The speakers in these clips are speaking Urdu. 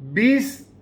20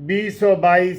2022,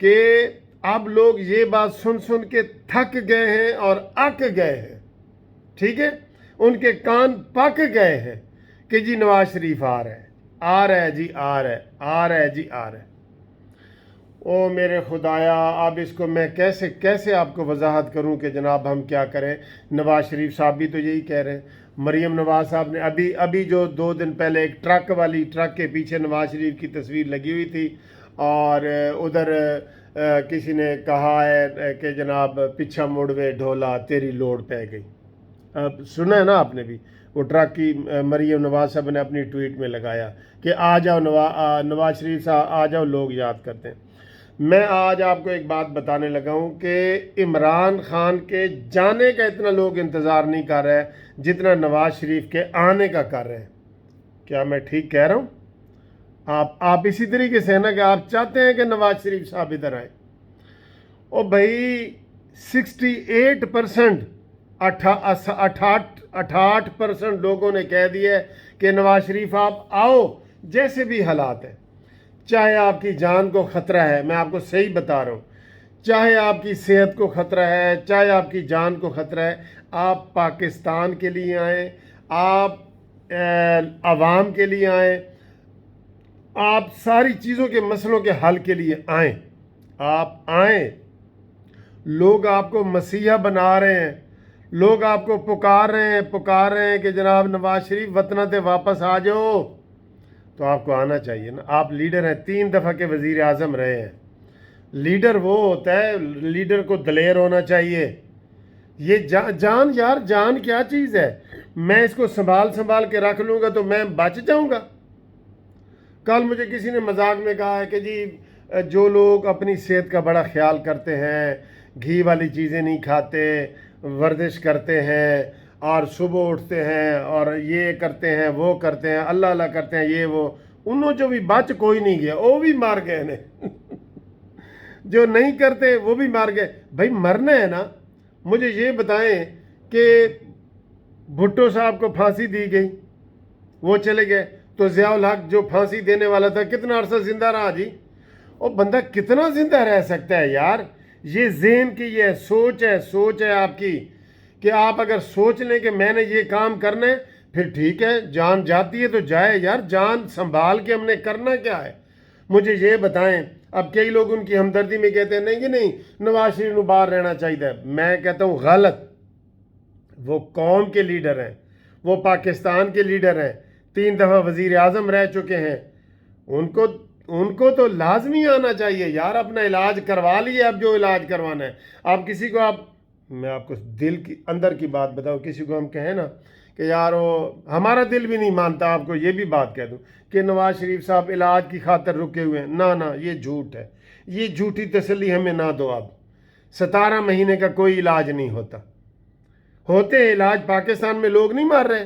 کہ اب لوگ یہ بات سن سن کے تھک گئے ہیں اور اک گئے ہیں، ٹھیک ہے، ان کے کان پک گئے ہیں کہ جی نواز شریف آ رہا ہے، آ رہا ہے جی، آ رہا ہے، آ رہا ہے جی، آ رہا ہے۔ او میرے خدایا، اب اس کو میں کیسے آپ کو وضاحت کروں کہ جناب ہم کیا کریں؟ نواز شریف صاحب بھی تو یہی کہہ رہے ہیں۔ مریم نواز صاحب نے ابھی جو 2 دن پہلے ایک ٹرک کے پیچھے نواز شریف کی تصویر لگی ہوئی تھی، اور ادھر کسی نے کہا ہے کہ جناب پیچھا مڑوے ڈھولا تیری لوڑ پہ گئی۔ سنا ہے نا آپ نے بھی، وہ ٹرک کی مریم نواز صاحب نے اپنی ٹویٹ میں لگایا کہ آ جاؤ نواز شریف صاحب آ جاؤ، لوگ یاد کرتے ہیں۔ میں آج آپ کو ایک بات بتانے لگا ہوں کہ عمران خان کے جانے کا اتنا لوگ انتظار نہیں کر رہے جتنا نواز شریف کے آنے کا کر رہے ہیں۔ کیا میں ٹھیک کہہ رہا ہوں؟ آپ اسی طریقے سے نا کہ آپ چاہتے ہیں کہ نواز شریف صاحب ادھر آئے۔ او بھائی 68% 68% لوگوں نے کہہ دیا کہ نواز شریف آپ آؤ، جیسے بھی حالات ہیں، چاہے آپ کی جان کو خطرہ ہے، میں آپ کو صحیح بتا رہا ہوں، چاہے آپ کی صحت کو خطرہ ہے، چاہے آپ کی جان کو خطرہ ہے، آپ پاکستان کے لیے آئیں، آپ عوام کے لیے آئیں، آپ ساری چیزوں کے مسئلوں کے حل کے لیے آئیں، آپ آئیں۔ لوگ آپ کو مسیحا بنا رہے ہیں، لوگ آپ کو پکار رہے ہیں کہ جناب نواز شریف وطن تے واپس آ جاؤ، تو آپ کو آنا چاہیے نا۔ آپ لیڈر ہیں، 3 دفعہ کے وزیر اعظم رہے ہیں۔ لیڈر وہ ہوتا ہے، لیڈر کو دلیر ہونا چاہیے۔ یہ جان یار، جان کیا چیز ہے؟ میں اس کو سنبھال کے رکھ لوں گا تو میں بچ جاؤں گا؟ کل مجھے کسی نے مذاق میں کہا ہے کہ جی جو لوگ اپنی صحت کا بڑا خیال کرتے ہیں، گھی والی چیزیں نہیں کھاتے، ورزش کرتے ہیں اور صبح اٹھتے ہیں اور یہ کرتے ہیں وہ کرتے ہیں، اللہ اللہ کرتے ہیں، یہ وہ، انہوں جو بھی بچ کوئی نہیں گیا، وہ بھی مار گئے نے جو نہیں کرتے وہ بھی مار گئے۔ بھائی مرنا ہے نا۔ مجھے یہ بتائیں کہ بھٹو صاحب کو پھانسی دی گئی، وہ چلے گئے، تو ضیاء الحق جو پھانسی دینے والا تھا کتنا عرصہ زندہ رہا جی؟ اور بندہ کتنا زندہ رہ سکتا ہے یار؟ یہ ذہن کی یہ سوچ ہے آپ کی، کہ آپ اگر سوچ لیں کہ میں نے یہ کام کرنا ہے، پھر ٹھیک ہے، جان جاتی ہے تو جائے یار، جان سنبھال کے ہم نے کرنا کیا ہے؟ مجھے یہ بتائیں۔ اب کئی لوگ ان کی ہمدردی میں کہتے ہیں نہیں نواز شریف کو باہر رہنا چاہیے، میں کہتا ہوں غلط۔ وہ قوم کے لیڈر ہیں، وہ پاکستان کے لیڈر ہیں، 3 دفعہ وزیر اعظم رہ چکے ہیں، ان کو تو لازمی آنا چاہیے یار۔ اپنا علاج کروا لیے، اب جو علاج کروانا ہے۔ آپ کسی کو میں آپ کو دل کی اندر کی بات بتاؤں، کسی کو ہم کہیں نا کہ یار وہ ہمارا دل بھی نہیں مانتا، آپ کو یہ بھی بات کہہ دوں کہ نواز شریف صاحب علاج کی خاطر رکے ہوئے ہیں، نہ یہ جھوٹ ہے، یہ جھوٹی تسلی ہمیں نہ دو۔ اب 17 مہینے کا کوئی علاج نہیں ہوتے علاج، پاکستان میں لوگ نہیں مر رہے۔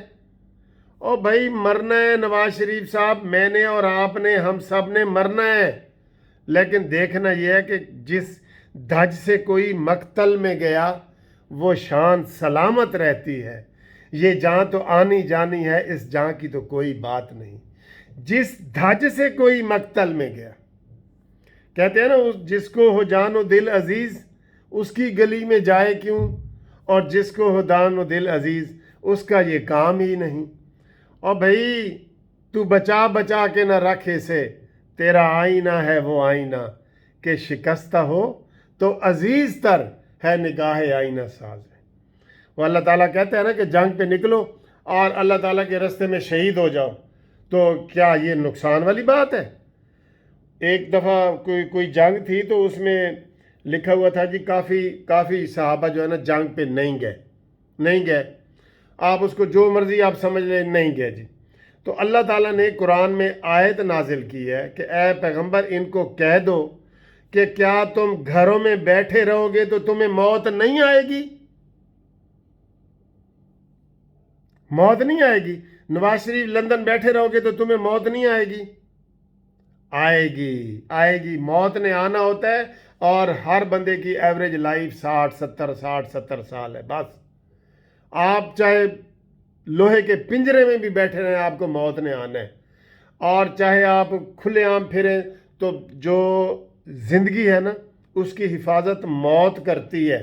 او بھائی مرنا ہے نواز شریف صاحب، میں نے اور آپ نے، ہم سب نے مرنا ہے، لیکن دیکھنا یہ ہے کہ جس دھج سے کوئی مقتل میں گیا وہ شان سلامت رہتی ہے۔ یہ جان تو آنی جانی ہے، اس جان کی تو کوئی بات نہیں۔ جس دھج سے کوئی مقتل میں گیا، کہتے ہیں نا جس کو ہو جان و دل عزیز اس کی گلی میں جائے کیوں، اور جس کو ہو جان و دل عزیز اس کا یہ کام ہی نہیں۔ اور بھائی تو بچا کے نہ رکھ اسے، تیرا آئینہ ہے وہ آئینہ کہ شکستہ ہو تو عزیز تر ہے نگاہ آئینہ ساز ہے۔ وہ اللہ تعالیٰ کہتے ہیں نا کہ جنگ پہ نکلو اور اللہ تعالیٰ کے راستے میں شہید ہو جاؤ، تو کیا یہ نقصان والی بات ہے؟ ایک دفعہ کوئی جنگ تھی تو اس میں لکھا ہوا تھا جی کافی صحابہ جو ہے نا جنگ پہ نہیں گئے، آپ اس کو جو مرضی آپ سمجھ لیں، نہیں گئے جی۔ تو اللہ تعالیٰ نے قرآن میں آیت نازل کی ہے کہ اے پیغمبر ان کو کہہ دو کہ کیا تم گھروں میں بیٹھے رہو گے تو تمہیں موت نہیں آئے گی؟ موت نہیں آئے گی؟ نواز شریف لندن بیٹھے رہو گے تو تمہیں موت نہیں آئے گی؟ آئے گی، موت نے آنا ہوتا ہے، اور ہر بندے کی ایوریج لائف 60 سال ہے بس۔ آپ چاہے لوہے کے پنجرے میں بھی بیٹھے رہیں، آپ کو موت نے آنا ہے، اور چاہے آپ کھلے عام پھریں تو جو زندگی ہے نا اس کی حفاظت موت کرتی ہے،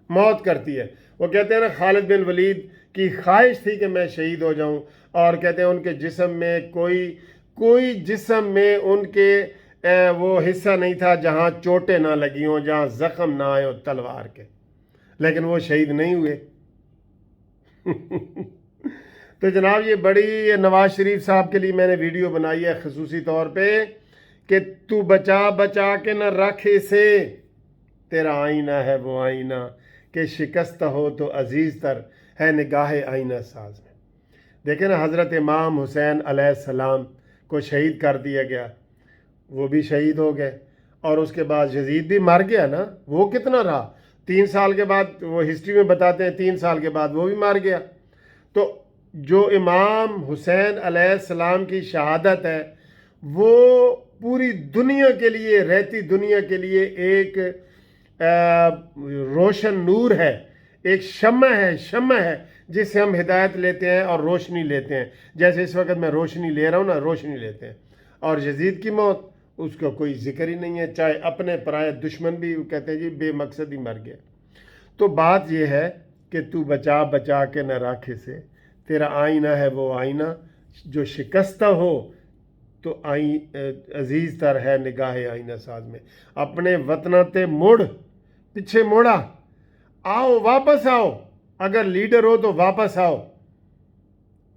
موت کرتی ہے۔ وہ کہتے ہیں نا خالد بن ولید کی خواہش تھی کہ میں شہید ہو جاؤں، اور کہتے ہیں ان کے جسم میں کوئی جسم میں ان کے وہ حصہ نہیں تھا جہاں چوٹیں نہ لگی ہوں، جہاں زخم نہ آئے ہو تلوار کے، لیکن وہ شہید نہیں ہوئے۔ تو جناب یہ بڑی نواز شریف صاحب کے لیے میں نے ویڈیو بنائی ہے خصوصی طور پہ کہ تو بچا کے نہ رکھ اسے، تیرا آئینہ ہے وہ آئینہ کہ شکست ہو تو عزیز تر ہے نگاہ آئینہ ساز میں۔ دیکھیں نا حضرت امام حسین علیہ السلام کو شہید کر دیا گیا، وہ بھی شہید ہو گئے، اور اس کے بعد یزید بھی مر گیا نا، وہ کتنا رہا 3 سال کے بعد، وہ ہسٹری میں بتاتے ہیں 3 سال کے بعد وہ بھی مر گیا۔ تو جو امام حسین علیہ السلام کی شہادت ہے وہ پوری دنیا کے لیے، رہتی دنیا کے لیے ایک روشن نور ہے، ایک شمع ہے جس سے ہم ہدایت لیتے ہیں اور روشنی لیتے ہیں، جیسے اس وقت میں روشنی لے رہا ہوں نا، روشنی لیتے ہیں۔ اور یزید کی موت اس کا کوئی ذکر ہی نہیں ہے، چاہے اپنے پرائے دشمن بھی کہتے ہیں جی بے مقصد ہی مر گیا۔ تو بات یہ ہے کہ تو بچا کے نہ رکھ اسے، تیرا آئینہ ہے وہ آئینہ جو شکستہ ہو تو عزیز تر ہے نگاہ آئینہ ساز میں۔ اپنے وطنہ تے مڑ، پیچھے موڑا، آؤ واپس آؤ، اگر لیڈر ہو تو واپس آؤ،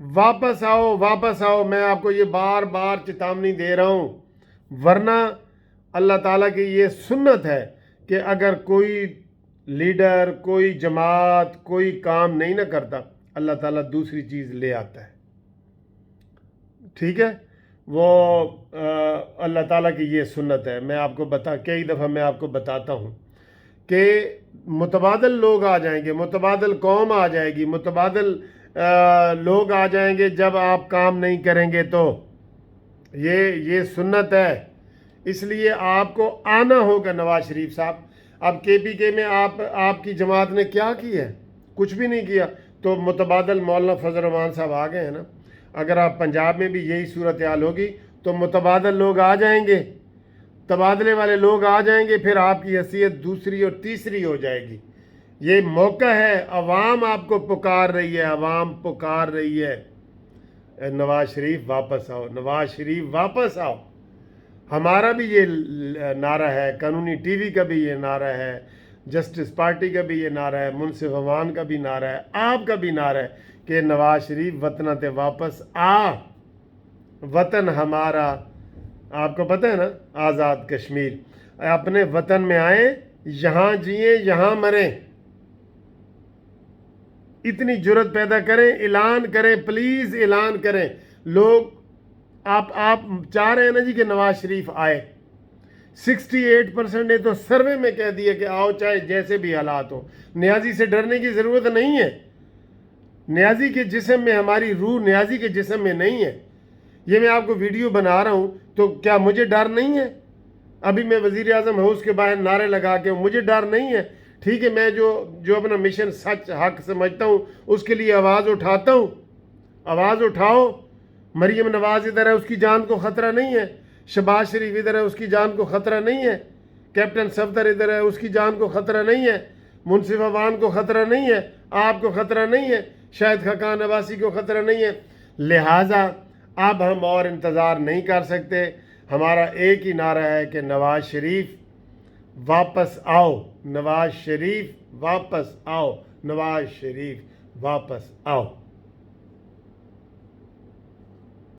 واپس آؤ۔ میں آپ کو یہ بار بار چیتاونی دے رہا ہوں، ورنہ اللہ تعالیٰ کی یہ سنت ہے کہ اگر کوئی لیڈر، کوئی جماعت، کوئی کام نہیں نہ کرتا، اللہ تعالیٰ دوسری چیز لے آتا ہے، ٹھیک ہے؟ وہ اللہ تعالیٰ کی یہ سنت ہے۔ میں آپ کو کئی دفعہ میں آپ کو بتاتا ہوں کہ متبادل لوگ آ جائیں گے، متبادل قوم آ جائے گی، متبادل لوگ آ جائیں گے جب آپ کام نہیں کریں گے، تو یہ سنت ہے۔ اس لیے آپ کو آنا ہوگا نواز شریف صاحب۔ اب کے پی کے میں آپ کی جماعت نے کیا کیا ہے؟ کچھ بھی نہیں کیا۔ تو متبادل مولانا فضل الرحمان صاحب آ گئے ہیں نا، اگر آپ پنجاب میں بھی یہی صورتحال ہوگی تو متبادل لوگ آ جائیں گے، تبادلے والے لوگ آ جائیں گے، پھر آپ کی حیثیت دوسری اور تیسری ہو جائے گی۔ یہ موقع ہے، عوام آپ کو پکار رہی ہے، عوام پکار رہی ہے، نواز شریف واپس آؤ، نواز شریف واپس آؤ۔ ہمارا بھی یہ نعرہ ہے، قانونی ٹی وی کا بھی یہ نعرہ ہے، جسٹس پارٹی کا بھی یہ نعرہ ہے، منصف امان کا بھی نعرہ ہے، آپ کا بھی نعرہ ہے کہ نواز شریف وطن تے واپس آ، وطن ہمارا، آپ کو پتہ ہے نا، آزاد کشمیر، اپنے وطن میں آئیں، یہاں جئیں، یہاں مریں۔ اتنی جرت پیدا کریں، اعلان کریں، پلیز اعلان کریں۔ لوگ آپ چاہ رہے ہیں نا جی کہ نواز شریف آئے، 68% نے تو سروے میں کہہ دیا کہ آؤ، چاہے جیسے بھی حالات ہوں۔ نیازی سے ڈرنے کی ضرورت نہیں ہے، نیازی کے جسم میں، ہماری روح نیازی کے جسم میں نہیں ہے۔ یہ میں آپ کو ویڈیو بنا رہا ہوں تو کیا مجھے ڈر نہیں ہے؟ ابھی میں وزیر اعظم ہاؤس کے باہر نعرے لگا کے مجھے ڈر نہیں ہے، ٹھیک ہے؟ میں جو اپنا مشن سچ حق سمجھتا ہوں اس کے لیے آواز اٹھاتا ہوں۔ آواز اٹھاؤ۔ مریم نواز ادھر ہے، اس کی جان کو خطرہ نہیں ہے۔ شہباز شریف ادھر ہے، اس کی جان کو خطرہ نہیں ہے۔ کیپٹن صفدر ادھر ہے، اس کی جان کو خطرہ نہیں ہے۔ منصف امان کو خطرہ نہیں ہے، آپ کو خطرہ نہیں ہے، شاہد خاقان عباسی کو خطرہ نہیں ہے۔ لہٰذا اب ہم اور انتظار نہیں کر سکتے۔ ہمارا ایک ہی نعرہ ہے کہ نواز شریف واپس آؤ، نواز شریف واپس آؤ، نواز شریف واپس آؤ۔